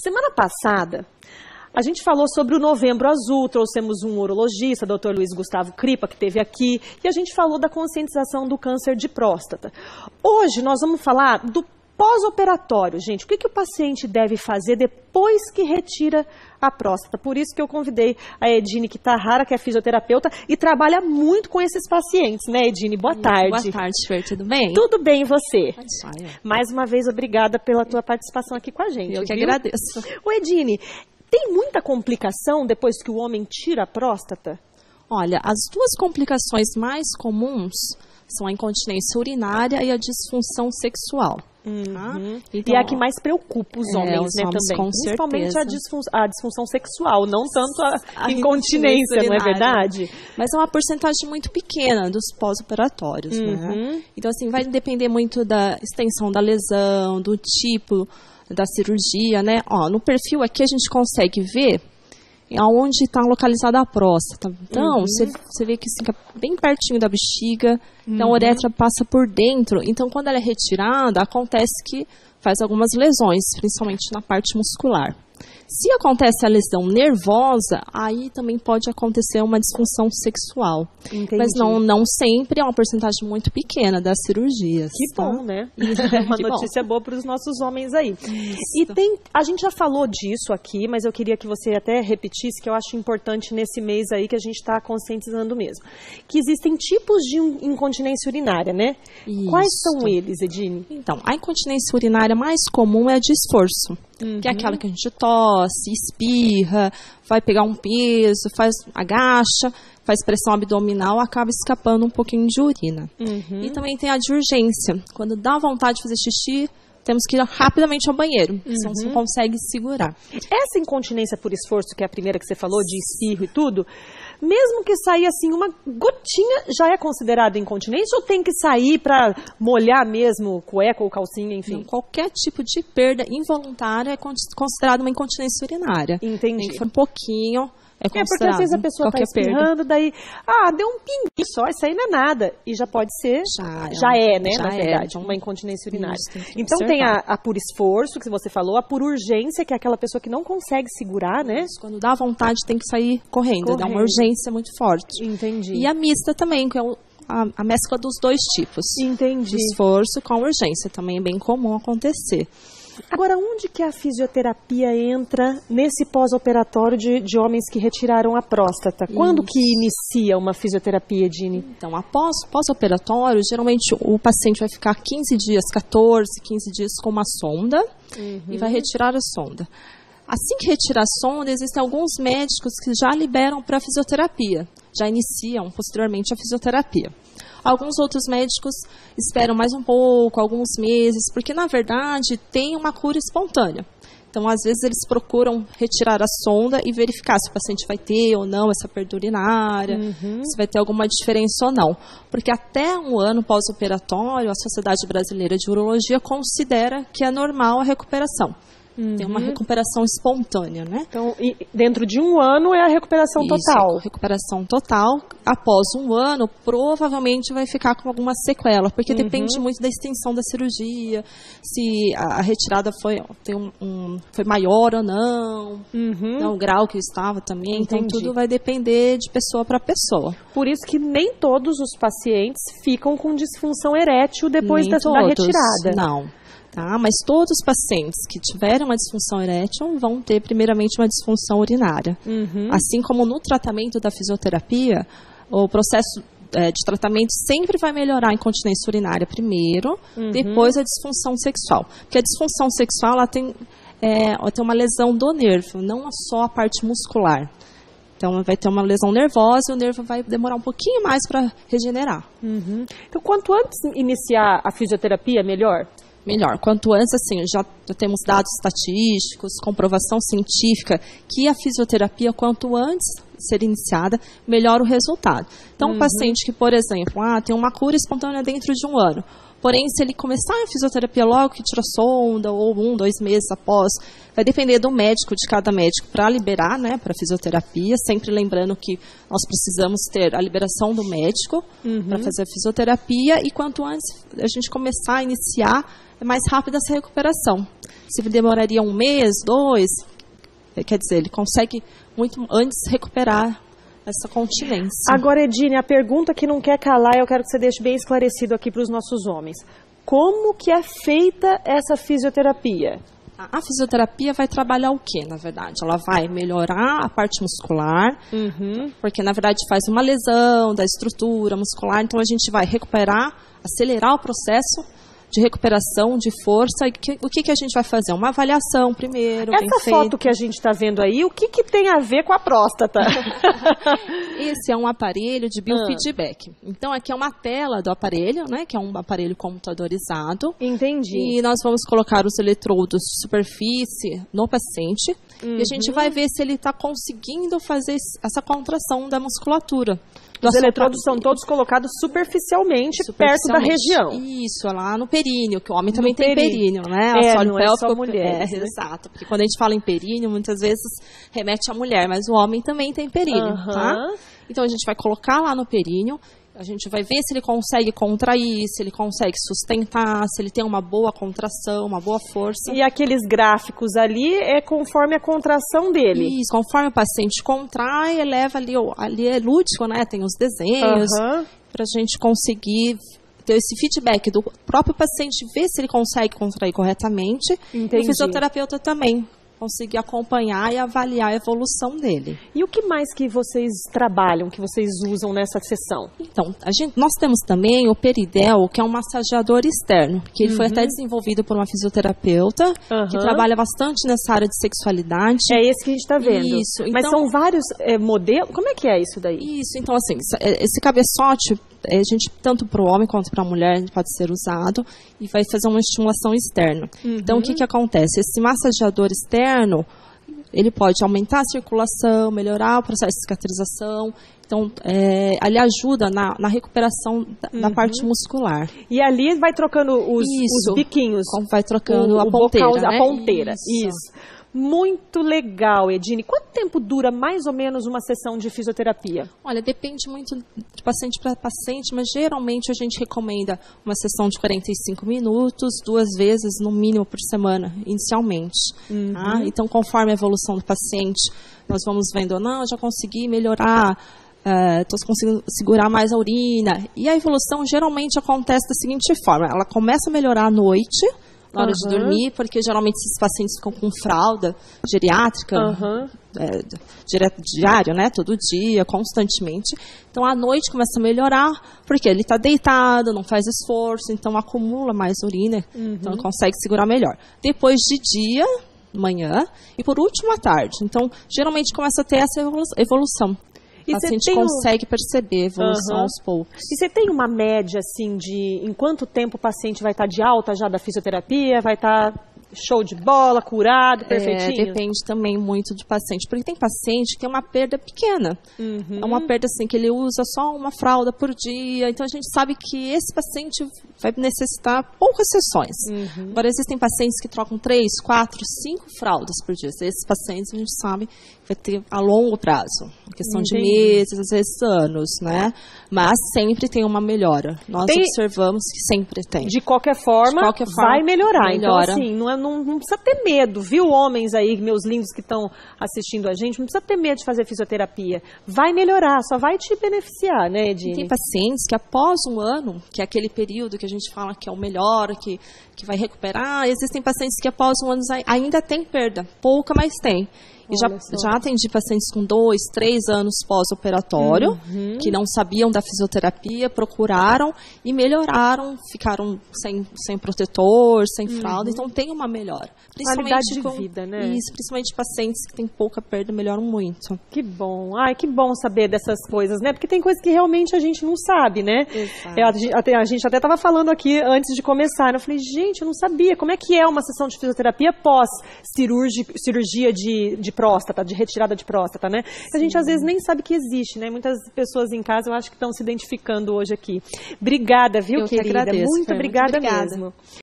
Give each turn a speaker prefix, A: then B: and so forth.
A: Semana passada, a gente falou sobre o Novembro Azul, trouxemos um urologista, Dr. Luiz Gustavo Cripa, que esteve aqui, e a gente falou da conscientização do câncer de próstata. Hoje nós vamos falar do pós-operatório, gente. O que o paciente deve fazer depois que retira a próstata? Por isso que eu convidei a Edine Kitahara, que é fisioterapeuta e trabalha muito com esses pacientes, né, Edine? Boa tarde.
B: Boa tarde, Fer. Tudo bem?
A: Tudo bem, e você?
B: Pode.
A: Mais uma vez, obrigada pela tua participação aqui com a gente.
B: Eu que
A: viu?
B: agradeço.
A: Ô, Edine, tem muita complicação depois que o homem tira a próstata?
B: Olha, as duas complicações mais comuns são a incontinência urinária e a disfunção sexual.
A: Então, e é a que mais preocupa os homens,
B: os
A: né,
B: homens,
A: também.
B: com
A: Principalmente
B: certeza.
A: a disfunção sexual, não tanto a incontinência, não é verdade?
B: Mas é uma porcentagem muito pequena dos pós-operatórios, né? Então, assim, vai depender muito da extensão da lesão, do tipo da cirurgia, né? Ó, no perfil aqui a gente consegue ver aonde está localizada a próstata. Então, você vê que fica bem pertinho da bexiga, então a uretra passa por dentro. Então, quando ela é retirada, acontece que faz algumas lesões, principalmente na parte muscular. Se acontece a lesão nervosa, aí também pode acontecer uma disfunção sexual.
A: Entendi.
B: Mas não sempre, é uma porcentagem muito pequena das cirurgias.
A: Que
B: tá?
A: bom, né? É uma notícia boa para os nossos homens aí.
B: Isso.
A: E a gente já falou disso aqui, mas eu queria que você até repetisse, que eu acho importante nesse mês aí que a gente está conscientizando mesmo. Que existem tipos de incontinência urinária, né?
B: Isso.
A: Quais são eles, Edine?
B: Então, a incontinência urinária mais comum é a de esforço. Que é aquela que a gente tosse, espirra, vai pegar um peso, agacha, faz pressão abdominal, acaba escapando um pouquinho de urina. E também tem a de urgência. Quando dá vontade de fazer xixi, temos que ir rapidamente ao banheiro, senão você não consegue segurar.
A: Essa incontinência por esforço, que é a primeira que você falou, de espirro e tudo, mesmo que sair assim uma gotinha, já é considerado incontinência ou tem que sair para molhar mesmo cueca ou calcinha, enfim?
B: Não, qualquer tipo de perda involuntária é considerado uma incontinência urinária.
A: Entendi.
B: Tem que for um pouquinho. É
A: porque às vezes a pessoa está espirrando, daí, deu um pinguinho só, isso aí não é nada. E já pode ser, já é, né, na verdade, uma incontinência urinária.
B: Isso,
A: então tem a por esforço, que você falou, a por urgência, que é aquela pessoa que não consegue segurar, né?
B: Isso, quando dá vontade tem que sair correndo, dá uma urgência muito forte.
A: Entendi.
B: E a mista também, que é a mescla dos dois tipos.
A: Entendi.
B: De esforço com urgência, também é bem comum acontecer.
A: Agora, onde que a fisioterapia entra nesse pós-operatório de homens que retiraram a próstata? Quando que inicia uma fisioterapia, Edine?
B: Então, após pós-operatório, geralmente o paciente vai ficar 15 dias, 14, 15 dias com uma sonda e vai retirar a sonda. Assim que retira a sonda, existem alguns médicos que já liberam para a fisioterapia, já iniciam posteriormente a fisioterapia. Alguns outros médicos esperam mais um pouco, alguns meses, porque, na verdade, tem uma cura espontânea. Então, às vezes, eles procuram retirar a sonda e verificar se o paciente vai ter ou não essa perda urinária, se vai ter alguma diferença ou não. Porque até um ano pós-operatório, a Sociedade Brasileira de Urologia considera que é normal a recuperação. Tem uma recuperação espontânea, né?
A: Então, dentro de um ano é a recuperação total.
B: Recuperação total. Após um ano, provavelmente vai ficar com alguma sequela, porque depende muito da extensão da cirurgia, se a retirada foi maior ou não, o grau que estava também. Então, tudo vai depender de pessoa para pessoa.
A: Por isso que nem todos os pacientes ficam com disfunção erétil depois da retirada.
B: Não. Tá? Mas todos os pacientes que tiverem uma disfunção erétil vão ter primeiramente uma disfunção urinária. Assim como no tratamento da fisioterapia, o processo de tratamento sempre vai melhorar a incontinência urinária primeiro, depois a disfunção sexual. Porque a disfunção sexual ela tem uma lesão do nervo, não só a parte muscular. Então, vai ter uma lesão nervosa e o nervo vai demorar um pouquinho mais para regenerar.
A: Então, quanto antes iniciar a fisioterapia, melhor?
B: Melhor. Quanto antes, assim, já temos dados estatísticos, comprovação científica, que a fisioterapia, quanto antes ser iniciada, melhora o resultado. Então, um paciente que, por exemplo, tem uma cura espontânea dentro de um ano, porém, se ele começar a fisioterapia logo que tira sonda, ou 1, 2 meses após, vai depender do médico, de cada médico, para liberar, né, para fisioterapia, sempre lembrando que nós precisamos ter a liberação do médico para fazer a fisioterapia, e quanto antes a gente começar a iniciar, é mais rápida essa recuperação. se demoraria 1 mês, 2, quer dizer, ele consegue muito antes recuperar essa continência.
A: Agora, Edine, a pergunta que não quer calar, eu quero que você deixe bem esclarecido aqui para os nossos homens. Como que é feita essa fisioterapia?
B: A fisioterapia vai trabalhar o quê, na verdade? Ela vai melhorar a parte muscular, porque, na verdade, faz uma lesão da estrutura muscular, então a gente vai recuperar, acelerar o processo de recuperação, de força. E o que a gente vai fazer? Uma avaliação primeiro.
A: Essa foto que a gente está vendo aí, o que tem a ver com a próstata?
B: Esse é um aparelho de biofeedback. Então, aqui é uma tela do aparelho, né? Que é um aparelho computadorizado.
A: Entendi.
B: E nós vamos colocar os eletrodos de superfície no paciente. E a gente vai ver se ele está conseguindo fazer essa contração da musculatura.
A: Os eletrodos são todos colocados superficialmente perto da região.
B: Isso, lá no períneo, que o homem também tem períneo, né?
A: Não é só mulher.
B: Exato, porque quando a gente fala em períneo, muitas vezes remete à mulher, mas o homem também tem períneo, tá? Então a gente vai colocar lá no períneo, a gente vai ver se ele consegue contrair, se ele consegue sustentar, se ele tem uma boa contração, uma boa força.
A: E aqueles gráficos ali é conforme a contração dele?
B: Isso, conforme o paciente contrai, eleva ali é lúdico, né? Tem os desenhos, para a gente conseguir ter esse feedback do próprio paciente, ver se ele consegue contrair corretamente.
A: Entendi.
B: E o fisioterapeuta também conseguir acompanhar e avaliar a evolução dele.
A: E o que mais que vocês trabalham, que vocês usam nessa sessão?
B: Então, nós temos também o Peridel, que é um massageador externo, que ele foi até desenvolvido por uma fisioterapeuta, que trabalha bastante nessa área de sexualidade.
A: É esse que a gente está vendo.
B: Isso.
A: Mas
B: então,
A: são vários modelos? Como é que é isso daí?
B: Isso, então assim, esse cabeçote, a gente, tanto para o homem quanto para a mulher, pode ser usado e vai fazer uma estimulação externa. Então, o que acontece? Esse massageador externo, ele pode aumentar a circulação, melhorar o processo de cicatrização. Então, ele ajuda na recuperação da parte muscular.
A: E ali vai trocando os biquinhos.
B: Vai trocando a ponteira,
A: bocal,
B: né?
A: A ponteira, isso. Muito legal, Edine. Quanto tempo dura mais ou menos uma sessão de fisioterapia?
B: Olha, depende muito de paciente para paciente, mas geralmente a gente recomenda uma sessão de 45 minutos, 2 vezes no mínimo por semana, inicialmente. Tá? Então, conforme a evolução do paciente, nós vamos vendo, não, já consegui melhorar, estou conseguindo segurar mais a urina. E a evolução geralmente acontece da seguinte forma, ela começa a melhorar à noite, na hora de dormir, porque geralmente esses pacientes ficam com fralda geriátrica, diário, né, todo dia, constantemente. Então, à noite começa a melhorar, porque ele está deitado, não faz esforço, então acumula mais urina, então consegue segurar melhor. Depois de dia, manhã, e por último à tarde. Então, geralmente começa a ter essa evolução. O paciente consegue perceber a evolução aos poucos.
A: E você tem uma média, assim, de em quanto tempo o paciente vai estar de alta já da fisioterapia, vai estar show de bola, curado, perfeitinho?
B: Depende também muito do paciente, porque tem paciente que tem uma perda pequena. É uma perda assim, que ele usa só uma fralda por dia, então a gente sabe que esse paciente vai necessitar poucas sessões. Agora, existem pacientes que trocam 3, 4, 5 fraldas por dia. Esses pacientes a gente sabe que vai ter a longo prazo, questão de meses, às vezes anos, né? Mas sempre tem uma melhora. Nós observamos que sempre tem.
A: De qualquer forma, vai melhorar. Então, assim, não precisa ter medo, viu, homens aí, meus lindos que estão assistindo a gente, não precisa ter medo de fazer fisioterapia. Vai melhorar, só vai te beneficiar, né, Edine?
B: Tem pacientes que após 1 ano, que é aquele período que a gente fala que é o melhor, que vai recuperar, existem pacientes que após 1 ano ainda tem perda, pouca, mas tem. E já atendi pacientes com 2, 3 anos pós-operatório, que não sabiam da fisioterapia, procuraram e melhoraram, ficaram sem protetor, sem fralda, então tem uma melhora.
A: Qualidade de vida, né?
B: Isso, principalmente pacientes que têm pouca perda, melhoram muito.
A: Que bom. Ai, que bom saber dessas coisas, né? Porque tem coisas que realmente a gente não sabe, né?
B: Exato.
A: A gente até estava falando aqui antes de começar, né? Eu falei, gente, eu não sabia. Como é que é uma sessão de fisioterapia pós-cirurgia de próstata, de retirada de próstata, né? Sim. A gente às vezes nem sabe que existe, né? Muitas pessoas em casa eu acho que estão se identificando hoje aqui. Obrigada, viu, querida?
B: Que agradeço,
A: Muito obrigada mesmo.